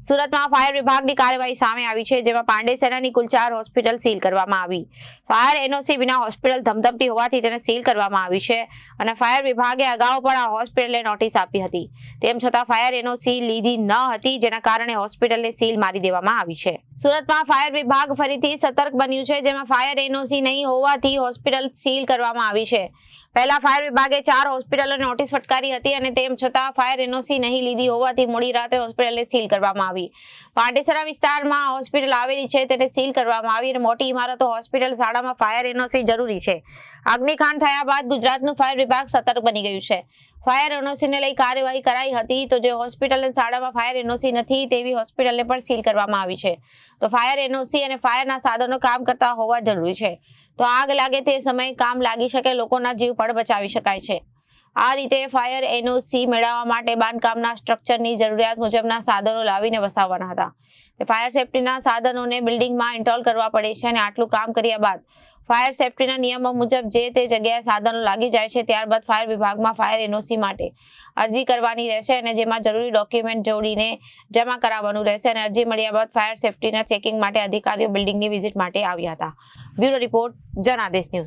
સુરતમાં ફાયર વિભાગની કાર્યવાહી સામે આવી છે, જેમાં પાંડેસરાની કુલ 4 હોસ્પિટલ સીલ કરવામાં આવી. ફાયર એનઓસી વિના હોસ્પિટલ ધમધમતી હોવાથી તેને સીલ કરવામાં આવી છે અને ફાયર વિભાગે અગાઉ પણ આ હોસ્પિટલને નોટિસ આપી હતી. તેમ છતાં ફાયર એનઓસી લીધી ન હતી, જેના કારણે હોસ્પિટલને સીલ મારી દેવામાં આવી છે. સુરતમાં ફાયર વિભાગ ફરીથી સતર્ક બન્યું છે, જેમાં ફાયર એનઓસી નહીં હોવાથી હોસ્પિટલ સીલ કરવામાં આવી છે. પહેલા ફાયર વિભાગે 4 હોસ્પિટલોને નોટિસ ફટકારી હતી અને તેમ છતાં ફાયર એનઓસી નહીં લીધી હોવાથી મોડી રાત્રે હોસ્પિટલને સીલ કરવામાં આવી. પાંડેસરા વિસ્તારમાં હોસ્પિટલ આવેલી છે, તેને સીલ કરવામાં આવી અને મોટી ઇમારતો, હોસ્પિટલ, શાળામાં ફાયર એનઓસી જરૂરી છે. અગ્નિકાંડ થયા બાદ ગુજરાતનું ફાયર વિભાગ સતર્ક બની ગયું છે. ફાયર એનઓસીને લઈ કાર્યવાહી કરાઈ હતી, તો જે હોસ્પિટલ અને શાળામાં ફાયર એનઓસી નથી તેવી હોસ્પિટલને પણ સીલ કરવામાં આવી છે. તો ફાયર એનઓસી અને ફાયરના સાધનો કામ કરતા હોવા જરૂરી છે, તો આગ લાગે તે સમયે કામ લાગી શકે, લોકોના જીવ પણ બચાવી શકાય છે. આ રીતે ફાયર એનઓસી મેળવવા માટે બાંધકામના સ્ટ્રક્ચરની જરૂરિયાત મુજબના સાધનો લાવીને વસાવવાના હતા. ફાયર સેફટીના સાધનોને બિલ્ડિંગમાં ઇન્સ્ટોલ કરવા પડે છે અને આટલું કામ કર્યા બાદ ફાયર સેફટીના નિયમો મુજબ જે તે જગ્યાએ સાધનો લાગી જાય છે, ત્યારબાદ ફાયર વિભાગમાં ફાયર એનઓસી માટે અરજી કરવાની રહેશે અને જેમાં જરૂરી ડોક્યુમેન્ટ જોડીને જમા કરાવવાનું રહેશે અને અરજી મળ્યા બાદ ફાયર સેફટીના ચેકિંગ માટે અધિકારીઓ બિલ્ડિંગની વિઝિટ માટે આવ્યા હતા. Bureau report, Janadesh news.